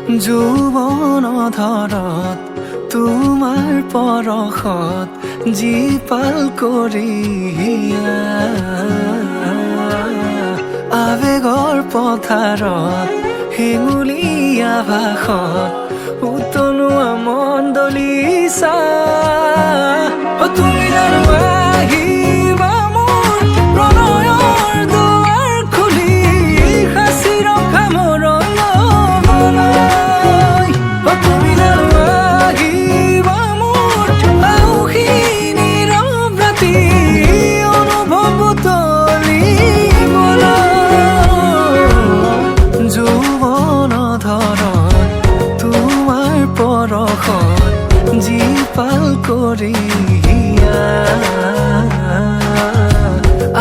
যৌৱন ধৰত তোমাৰ পৰশত জীপাল কৰি আৱেগৰ পথাৰত হেঙুলীয়া ভাষত উতলোৱা মন দলিছা তুমি জানো আহিবা মোৰ প্ৰণয়ৰ দুৱাৰ খুলি সাঁচি ৰখা মোৰ লবলৈ তুমি জানো আহিবা মোৰ আউসী নীৰৱ ৰাতি অনুভৱ তুলিবলৈ যৌৱন ধৰত তোমাৰ পৰশত জীপাল কৰি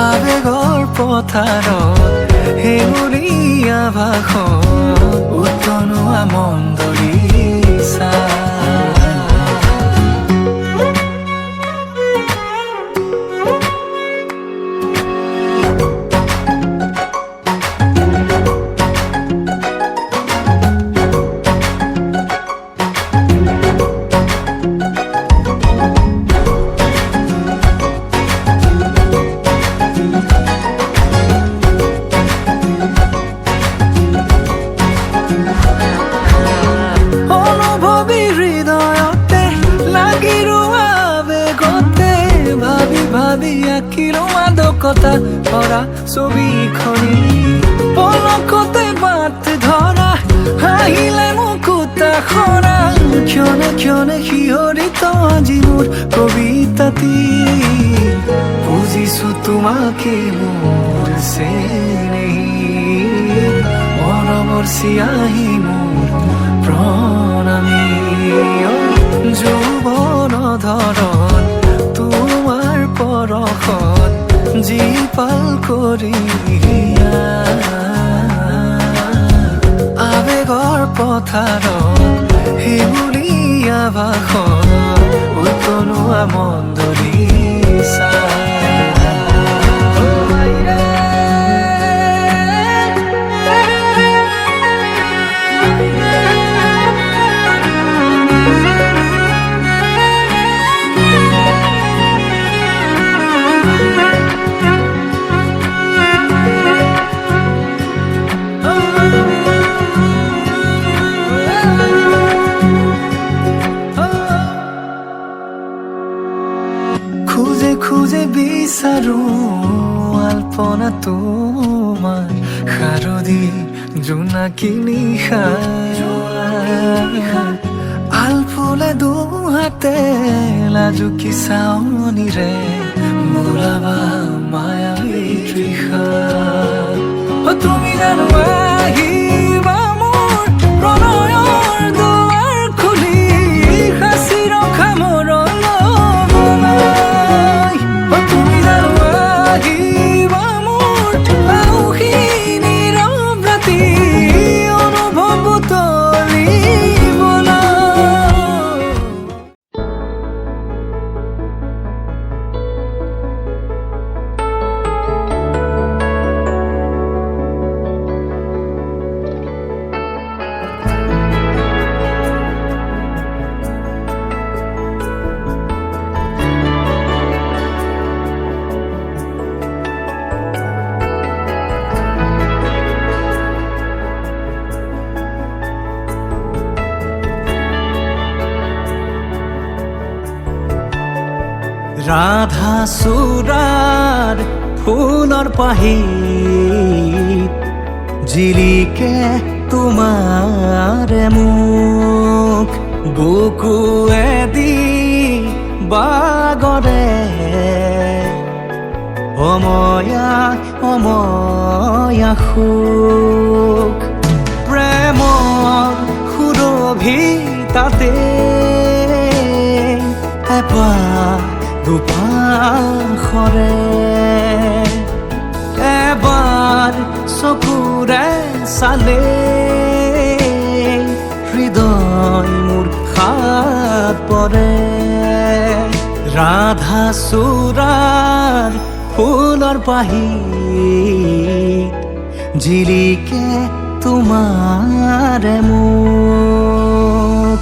আৱেগৰ পথাৰত হেঙুলীয়া ভাষত উতলোৱা মন দলিছা কথা ভৰা ছবিখনি পলকতে বাট ধৰা হাঁহিলে মুকুতা খৰা ক্ষণে ক্ষণে শিহৰিত আজি মোৰ কবিতাটি বুজিছো তোমাকে মোৰ চেনেহি মৰমৰ চিয়াহী মোৰ প্ৰণামী যৌৱন ধৰত তোমাৰ পৰশত জীপাল কৰি আৱেগৰ পথাৰত হেঙুলীয়া ভাষত উতলোৱা মন দলিছা খুঁজে খুঁজে বিচাৰো আলপনা তোমাৰ শাৰদী জোনাকী নিশা আলফুলে দুহাতে লাজুকী চাৱনিৰে বোলাবা মায়াবী তৃষা তুমি জানো আহিবা মোৰ প্ৰণয়ৰ দুৱাৰ খুলি সাঁচি ৰখা মোৰ ৰাধা চূড়াৰ ফুলৰ পাহিত জিলিকে তোমাৰে মুখ বুকুৱেদি বাগৰে অময়া অময়া সুখ প্ৰেমৰ সুৰভিতাতে এপাহ দুপাশৰে এবাৰ চকুৰে চালে হৃদয় মোৰ খাত পৰে ৰাধা চূড়াৰ ফুলৰ পাহিত জিলিকে তোমাৰে মুখ।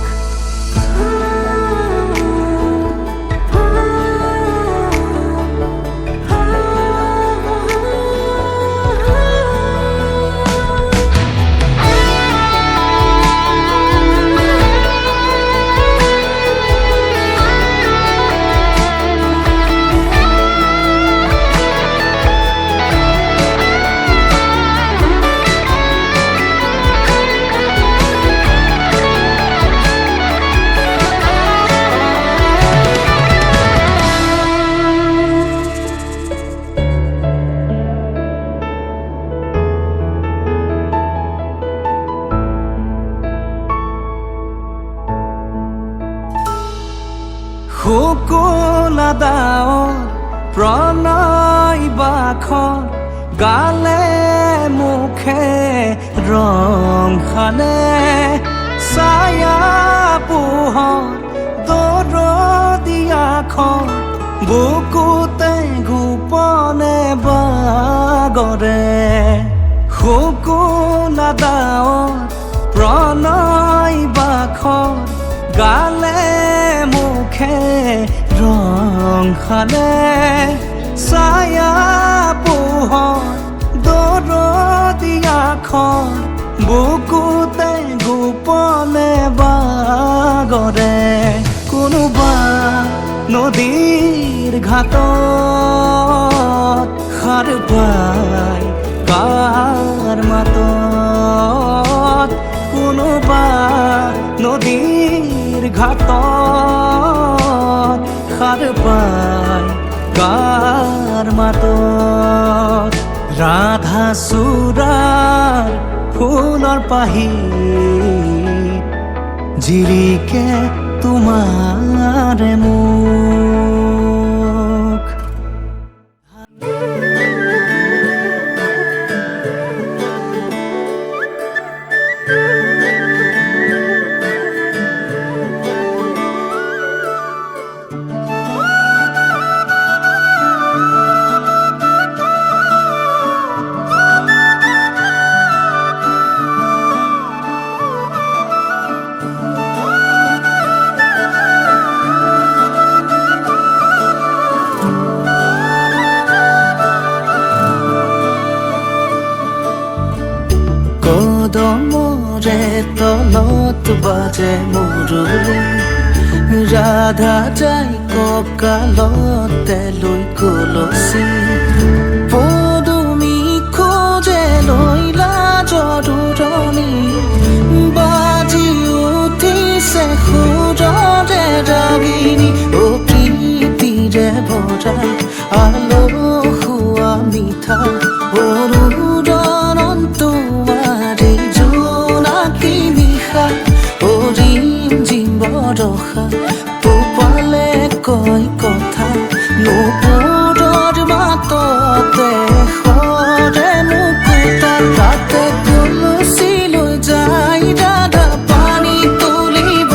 শুকুলা ডাৱৰ প্ৰণয় বাখৰ গালে মুখে ৰং সানে ছায়া পোহৰ দৰদিয়াখন বুকুতে গোপনে বাগৰে। শুকুলা ডাৱৰ প্ৰণয় বাখৰ গালে মুখে ৰং সানে ছায়া পোহৰ দৰদিয়াখন বুকুতে গোপনে বাগৰে। কোনোবা নদীৰ ঘাটত সাৰ পাই কাৰ মাতত, কোনোবা নদীৰ ঘাটত সাৰ পাই কাৰ মাতত। ৰাধা চূড়াৰ ফুলৰ পাহি জিৰিকে তোমাৰে মুখ। কদমৰে তলত বাজে মুৰুলি, ৰাধা যাই কঁকালতে লৈ কলচি। পদুমী খোজে লৈ লাজৰণি, বাজি উঠিছে সুৰৰে ৰাগিনী। অ প্ৰীতিৰে ভৰা আলসুৱা মিঠা ৰখা পোপালে কয় কথা নুপুৰৰ মাততে সৰে মুকুতা। তাতে তুলসী লৈ যাই ৰাধা পানী তুলিব,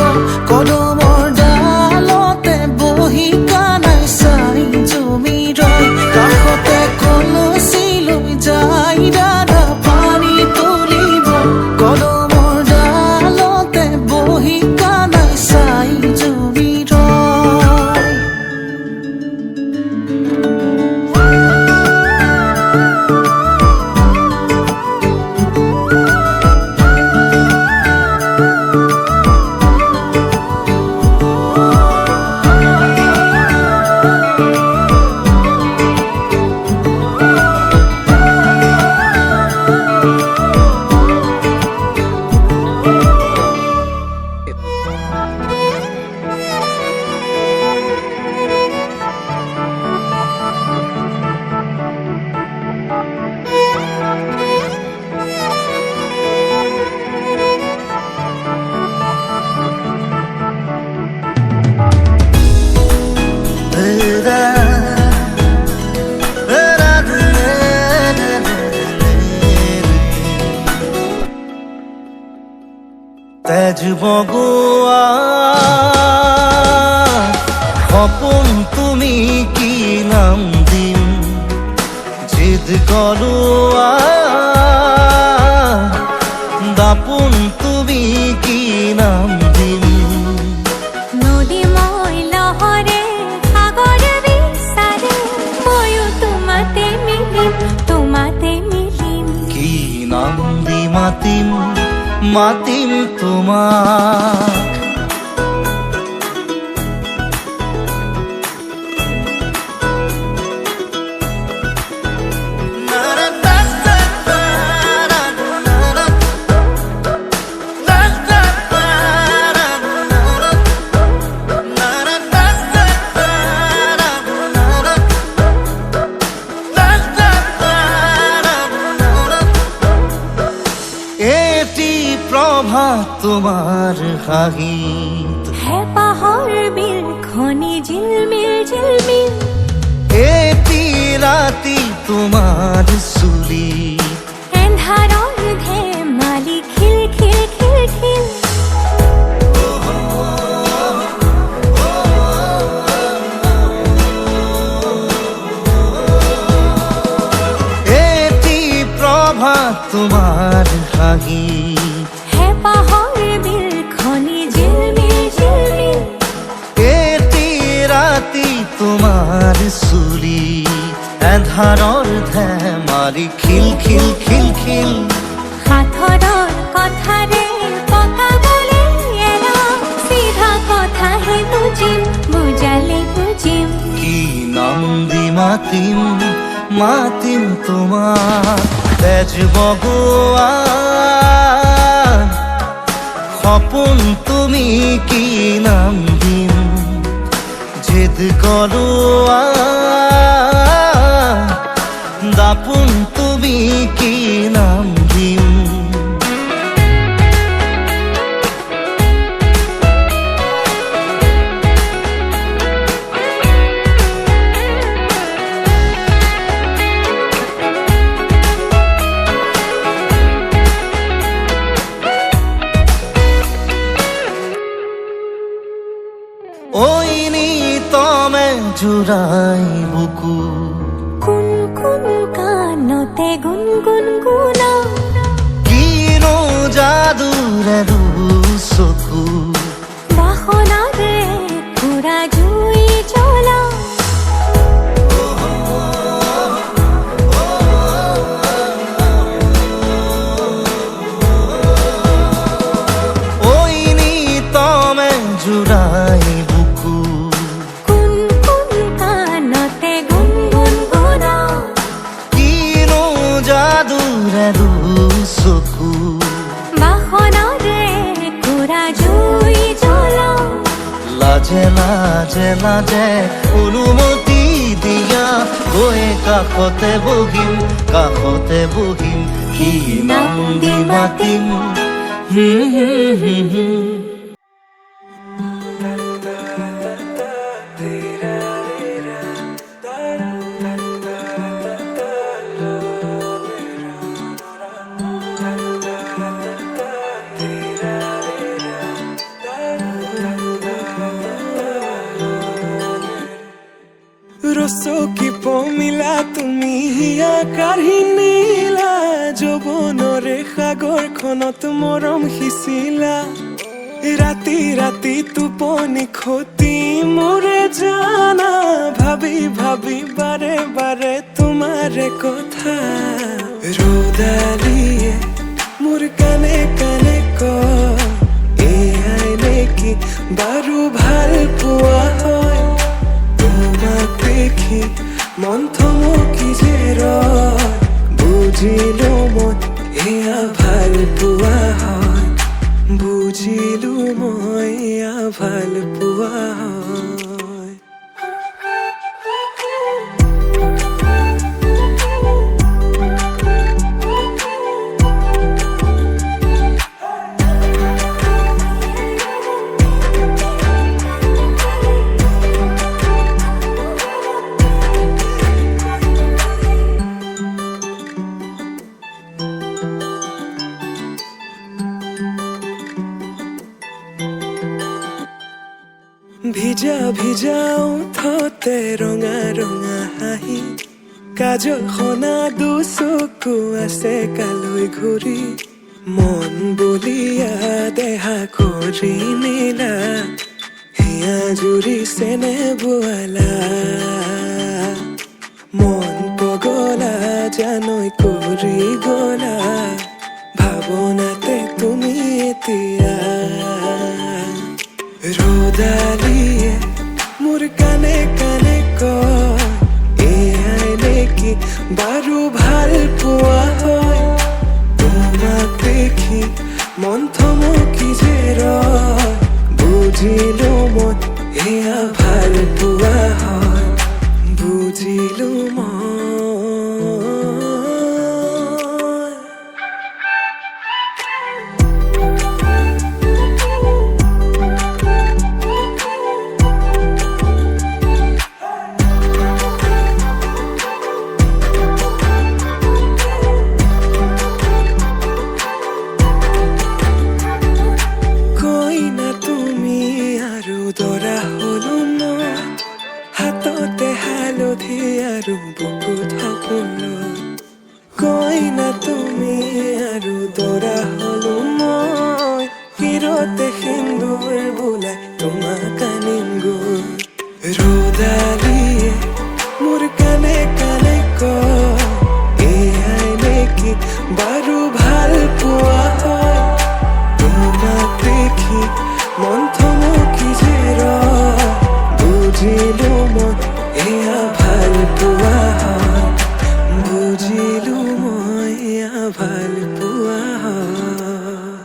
কদমৰ ডালতে বহি কানাই চাই জুমি ৰয়। কাষতে কলচী লৈ যাই ৰাধা পানী তুলিব, কদমৰ ডালতে বহি কানাই চাই জুমি ৰয়। তেজ বগোৱা সপোন তুমি কি নাম দিম, জিদ কৰোৱা দি মাতিম মাতিম তোমাক। এটি প্রভাত তোমার হাহিত, হে পাহাড় বিল খনি ঝিলমিল ঝিলমিল। এটি রাতি তোমার সুলি, এন্ধার অর্ধে মালি খিল খিল খিল খিল। এটি প্রভাত তোমার হাহিত, হে পাহাড় বিল খনি ঝিলমিল ঝিলমিল। এটি রাতি তোমার সুলি, এন্ধাৰৰ ধেমালি খিল খিল খিল খিল। হাথৰৰ কথাৰে পকাবলে এৰা, চিধা কথাহে বুজিম বুজালে বুজিম। কি নাম দি মাতিম মাতিম তোমাক, তেজ বগোৱা সপোন তুমি কি নাম দিম, জেদ কৰোৱা দাপোন তুমি কি নাম দিম। ওই নিতমে জুৰাই বুকু, কুন কুন কাণতে গুণ গুণ গুণা। কিনো যাদুৰে চকু, বাসনাৰে পুৰা জুই জ্বলা। ওই নিতমে জুৰাই বুকু, কুন কুন কাণতে গুণ গুণ গুণা। কিনো যাদুৰে চকু, বাসনাৰে পুৰা জুই জ্বলা। লাজে লাজে লাজে অনুমতি দিয়া, গৈ কাষতে বহিম কাষতে বহিম। কি নাম দি মাতিম ৰচকি পমিলা তুমি হিয়া কাঢ়ি নিলা, যৌৱনৰে সাগৰখনত মৰম সিঁচিলা। ৰাতি ৰাতি টোপনি খতি মোৰে জানা, ভাবি ভাবি বাৰে বাৰে তোমাৰে কথা। ৰ'দালিয়ে মোৰ কানে কানে কয়, এয়াই নেকি বাৰু ভাল পোৱা হয়। তোমাক দেখি মন থমকি যে ৰয়, বুজিলো মই এয়া ভাল পোৱা হয়। বুজিলো মই এয়া ভাল পোৱা হয়। ভিজা ভিজা ওঠতে ৰঙা ৰঙা হাঁহি, কাজল সনা দুচকু আছে কালৈ ঘূৰি। মন বলিয়া দেহা কৰি নিলা, হিয়া জুৰিছেনে বোৱালা। মন পগলা জানৈ কৰি গলা, এতিয়া ৰ'দালিয়ে মোৰ কানে কানে কয় এয়াই নেকি বাৰু ভাল পোৱা হয় তোমাক দেখি মন থমকি যে ৰয় বুজিলো মই এয়া ভাল পোৱা হয় বুজিলো মই দৰা হলো মই হাততে হালধি আৰু বুকুত সপোন কইনা তুমি আৰু দৰা হলো মই শিৰতে সিন্দুৰ বোলাই তোমাক আনিম গৈ ৰ'দালিয়ে মোৰ কানে কানে কয় এয়াই নেকি বাৰু ভাল পোৱা হয় তোমাক দেখি মন থমকি যে ৰয় বুজিলো মই এয়া ভাল পোৱা হয় বুজিলো মই এয়া ভাল পোৱা হয়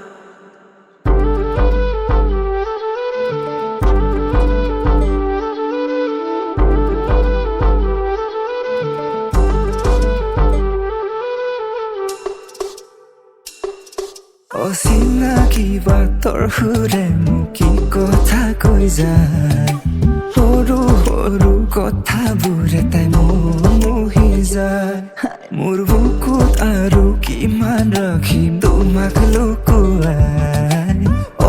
অচিনাকি বাটৰ সুৰে মোক কি কথা কৈ যায় সৰু সৰু কথাবোৰে তাই মোহি যায় মোৰ বুকুত আৰু কিমান ৰাখিম তোমাক লুকুৱাই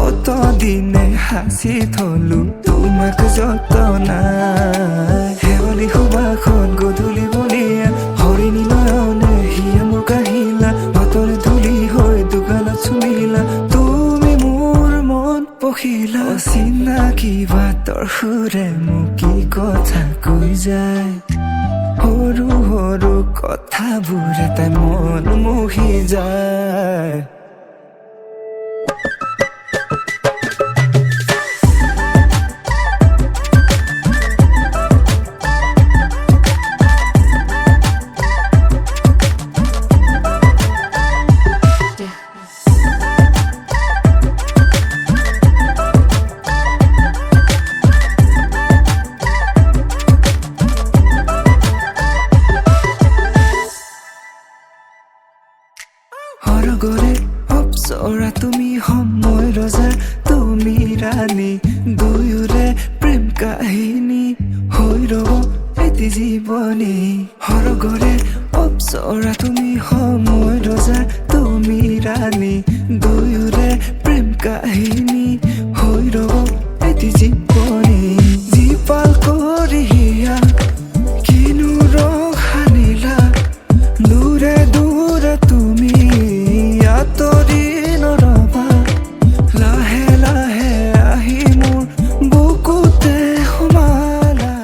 অতদিনে সাঁচি থলো তোমাক যতনাই শেৱালি সুবাসত গধূলি বলিয়া হৰিণী নয়নে হিয়া মোক আহিলা বাটৰে ধূলি হৈ দোকানত চুমিলা তুমি মোৰ মন পখিলা অচিনাকি বাটৰ সুৰে মোক কি কথা কৈ যায় সৰু সৰু কথাবোৰে তাই মন মোহি যায় সৰগৰে অপ্সৰা তুমি সময় ৰজাৰ তুমি ৰাণী দুয়োৰে প্ৰেম কাহিনী হৈ ৰব এটি জীৱনী সৰগৰে অপ্সৰা তুমি সময় ৰজাৰ তুমি ৰাণী দুয়োৰে প্ৰেম কাহিনী হৈ ৰব এটি জীৱনী জীপাল কৰি হিয়া কিনো ৰং সানিলা দূৰে দূৰে তুমি আঁতৰি নৰবা লাহে লাহে আহি মোৰ বুকুতে সোমালা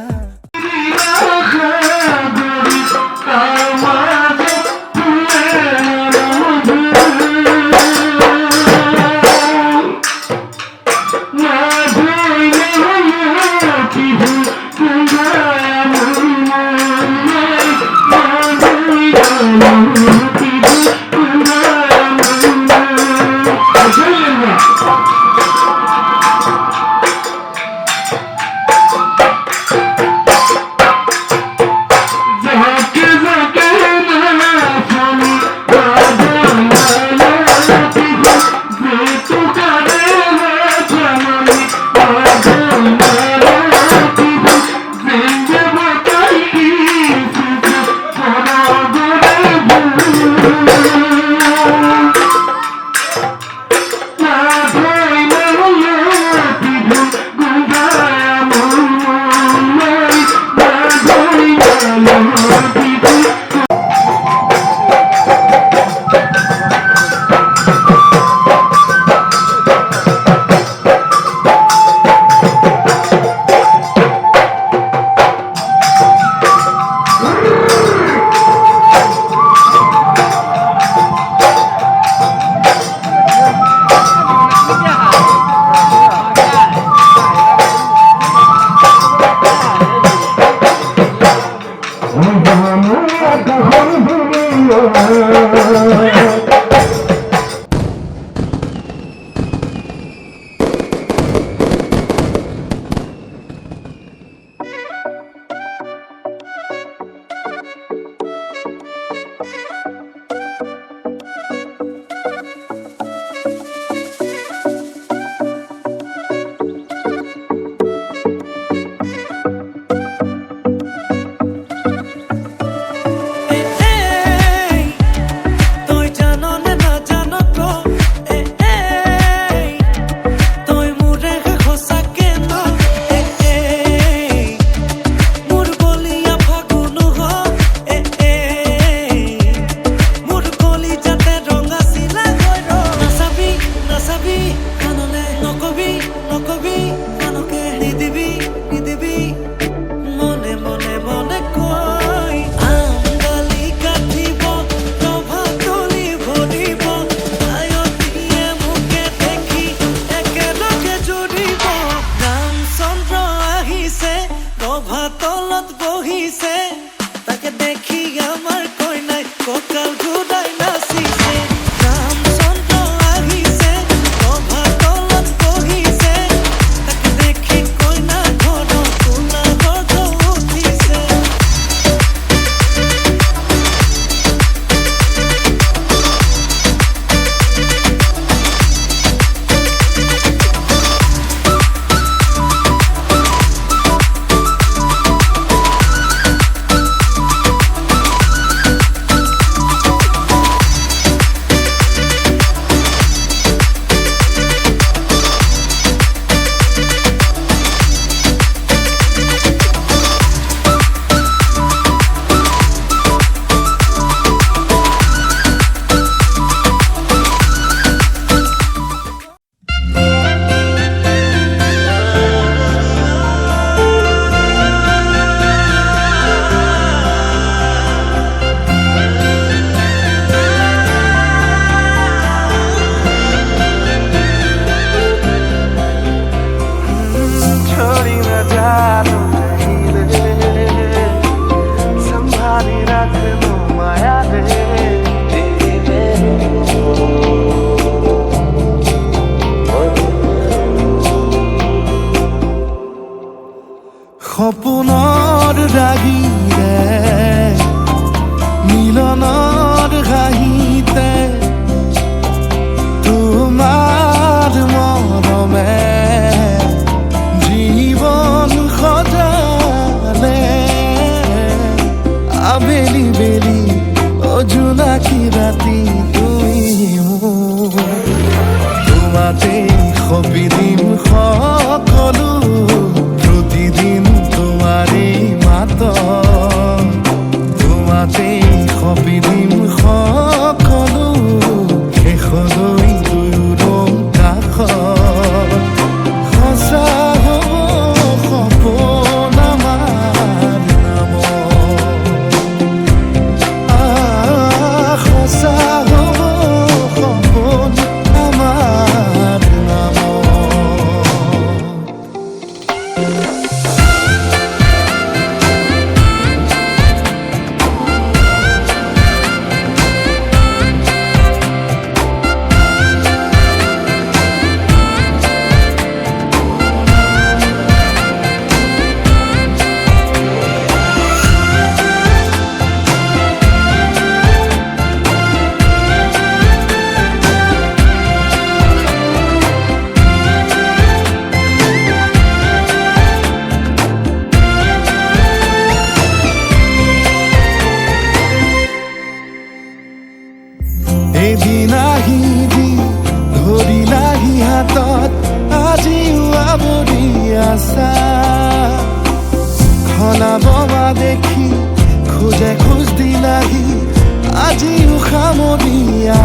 আজিও সামৰি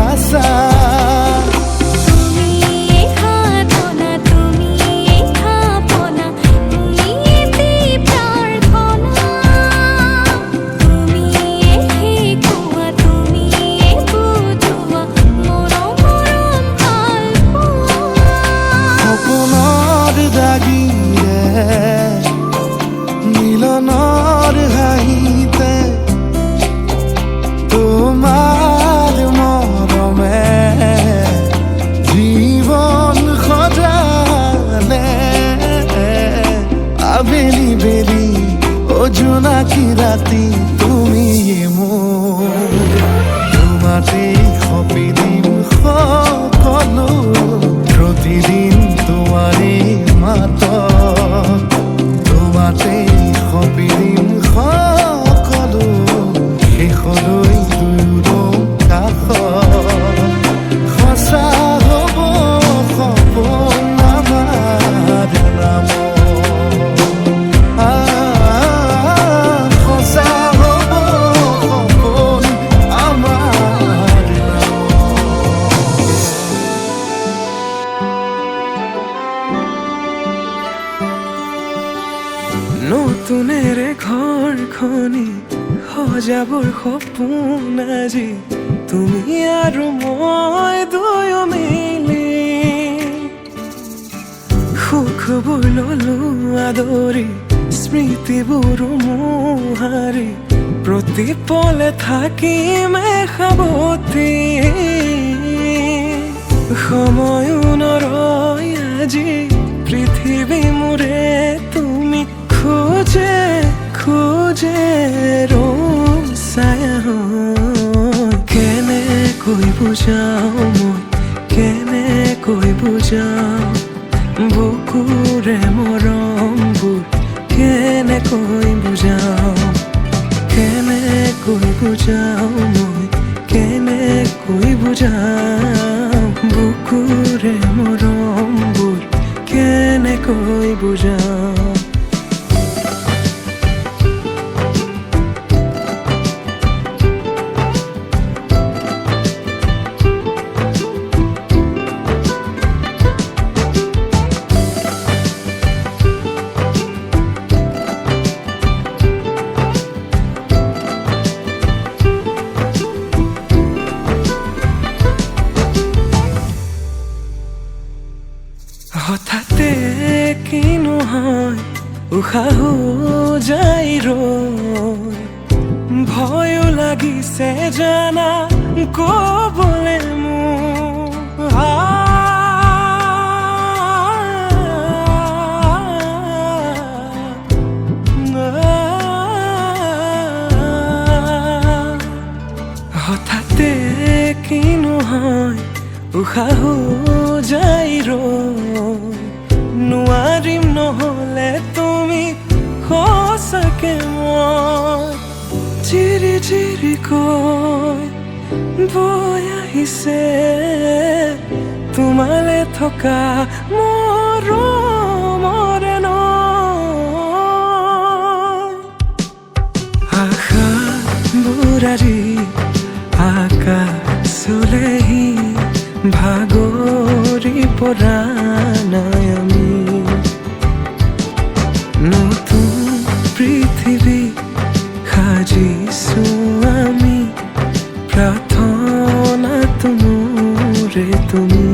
আছা তুমি সাধনা তুমি স্থাপনা তুমি প্ৰাৰ্থনা তুমি শিকোৱা তুমি বুজোৱা মৰম ভাল পোৱা সপোনৰ দাগিৰে মিলনৰ হাঁহিতে তোমাৰ মৰমে জীৱন সজালে আবেলি বেলি জোনাকী ৰাতি তুমি মোৰ তোমাতেই সপিদিম সকলো প্ৰতিদিন তোমাৰে মাত তোমাতেই সপিদিম সকলো শেষলৈ দুয়ো কাষ সঁচা হ'ব সপোন আমাৰ নামত সঁচা হ'ব সপোন আমাৰ নতুনেৰে ঘৰখনি সজাবৰ সপোন আজি তুমি আৰু মই দুয়ো মিলি সুখবোৰ ললো আদৰি স্মৃতিবোৰ মোহাৰি প্ৰতি পলে থাকিমে সাৱতি সময়ো নৰয় আজি পৃথিৱী মোৰে তুমি খোজে খোজে ছায়া কেনেকৈ বুজাও মই কেনেকৈ বুজাও বুকুৰে মৰমবোৰ কেনেকৈ বুজাও কেনেকৈ বুজাও মই কেনেকৈ বুজাও বুকুৰে মৰমবোৰ কেনেকৈ বুজাও হঠাতে কিনো হয় উশাহো যাই ৰৈ ভয়ো লাগিছে জানা ক'বলে মোৰ হঠাতে কিনো হয় উশাহো যাই ৰৈ নোৱাৰিম নহ'লে তুমি সঁচাকে মই চিৰি চিৰিকৈ বৈ আহিছে তোমালে থকা মৰমৰে নৈ আশাবোৰ আজি আকাশলেহি ভাগৰি পৰা নাই আমি নতুন পৃথিৱী সাজিছো আমি প্ৰাৰ্থনা তোৰে তুমি